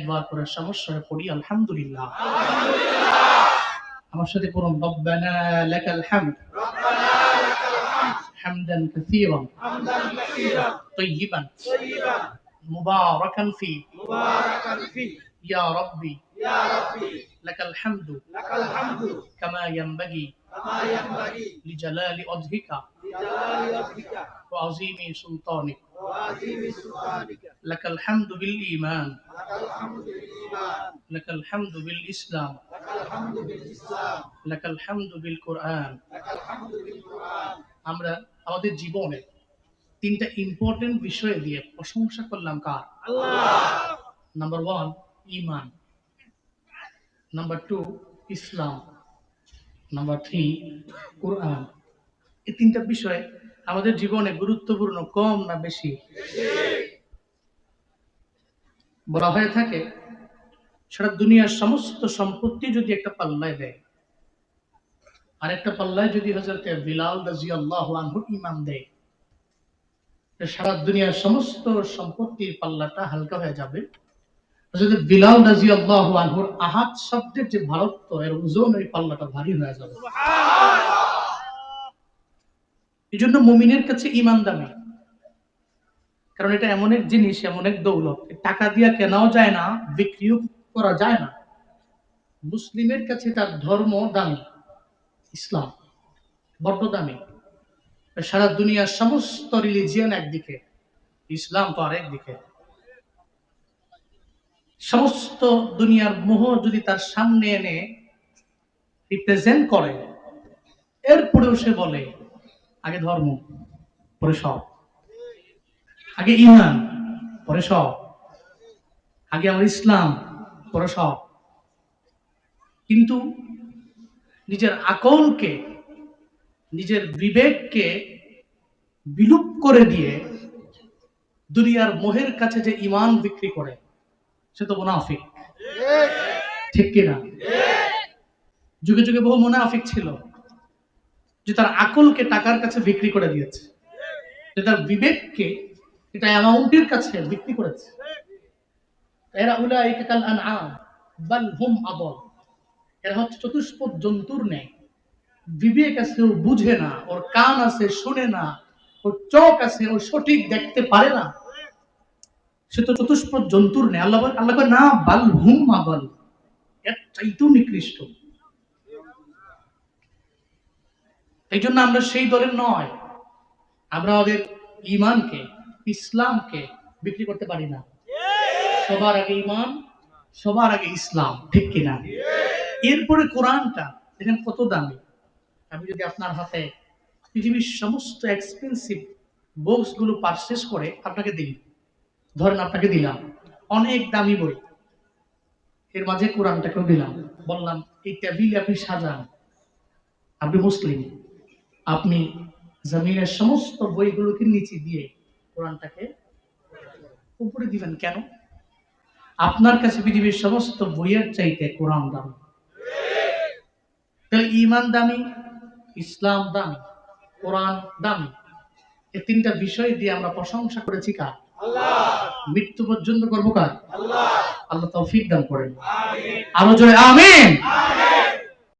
একবার করে সমস্যা পড়ি আলহামদুলিল্লাহ। আমার সাথে পড়ুন, রব্বানা লাকাল হামদ হামদান কাসীরান তাইয়িবান মুবারাকান ফি ইয়া রাব্বি লাকাল হামদু কামা ইয়ানবাগি লিজালালি ওয়াজহিকা ওয়া আযীমি সুলতানিক লাকাল হামদু বিল ঈমান লাকাল হামদু বিল ইসলাম লাকাল হামদু বিল কুরআন। আমরা আমাদের জীবনে তিনটা ইম্পর্টেন্ট বিষয় দিয়ে প্রশংসা করলাম কার? আল্লাহ। নাম্বার 1 ঈমান, নাম্বার 2 ইসলাম, নাম্বার 3 কুরআন। এই তিনটা বিষয় আমাদের জীবনে গুরুত্বপূর্ণ, কম না বেশি? বলা হয়ে থাকে সারা দুনিয়ার সমস্ত সম্পত্তি যদি একটা পাল্লায় দেয় আর একটা পাল্লায় যদি হযরত বিলাল রাদিয়াল্লাহু আনহু ঈমান দেয়, সারা দুনিয়ার সমস্ত সম্পত্তির পাল্লাটা হালকা হয়ে যাবে। হযরত বিলাল রাদিয়াল্লাহু আনহুর আহাদ শব্দের যে ভারত্ব, এর ওজন ওই পাল্লাটা ভারী হয়ে যাবে। এই জন্য মুমিনের কাছে ঈমান দামি, কারণ এটা এমন এক জিনিস, এমন এক দৌলত, টাকা দিয়ে কেনাও যায় না, বিক্রিও করা যায় না। মুসলিমের কাছে তার ধর্ম দামি, ইসলাম বড্ড দামি। সারা দুনিয়ার সমস্ত রিলিজিয়ন একদিকে, ইসলাম তো আরেক দিকে। সমস্ত দুনিয়ার মোহ যদি তার সামনে এনে রিপ্রেজেন্ট করে, এরপরেও সে বলে আগে ধর্ম, পরে সব, আগে ঈমান, পরে সব, আগে আমার ইসলাম, পরে সব। কিন্তু নিজের আকলকে, নিজের বিবেককে বিলুপ করে দিয়ে দুনিয়ার মোহের কাছে যে ঈমান বিক্রি করে, সে তো মুনাফিক। ঠিক কিনা? যুগে যুগে বহু মুনাফিক ছিল যে তার আকলকে টাকার কাছে বিক্রি করে দিয়েছে, যে তার বিবেককে এটা অ্যামাউন্টের কাছে বিক্রি করেছে। এরা উলাইকা কাল আনআম বাল হুম আদল। এরা হচ্ছে চতুষ্পদ জন্তুর ন্যায়। বিবেক আছে, ও বুঝে না, ওর কান আছে শুনে না, ওর চোখ আছে ও সঠিক দেখতে পারে না, সে তো চতুষ্পদ জন্তুর ন্যায়। আল্লাহ কয় না, বাল হুম আদল, এর চাইতেও নিকৃষ্ট। এই জন্য আমরা সেই দলের নয়। আমরা আমাদের ঈমানকে, ইসলামকে বিক্রি করতে পারি না। সবার আগে ঈমান, সবার আগে ইসলাম। ঠিক কিনা? এরপরে কোরআনটা দেখেন কত দামি। আমি যদি আপনার হাতে পৃথিবীর সমস্ত এক্সপেন্সিভ বুকস গুলো পারচেজ করে আপনাকে দিই, ধরেন আপনাকে দিলাম অনেক দামি বই, এর মাঝে কোরআনটাকেও দিলাম, বললাম এই টেবিলে আপনি সাজান, আপনি মুসলিম, আপনি জমিনের সমস্ত বইগুলোকে নিচে দিয়ে কোরআনটাকে উপরে দিবেন কেন? আপনার কাছে পৃথিবীর সমস্ত বইয়ের চাইতে কোরআন দামি। তাহলে ঈমান দামি, ইসলাম দামি, কোরআন দামি। এই তিনটা বিষয় দিয়ে আমরা প্রশংসা করেছি কার? আল্লাহ। মৃত্যু পর্যন্ত করবো কার? আল্লাহ। আল্লাহ তৌফিক দান করেন। আমিন। আরো জোরে আমিন।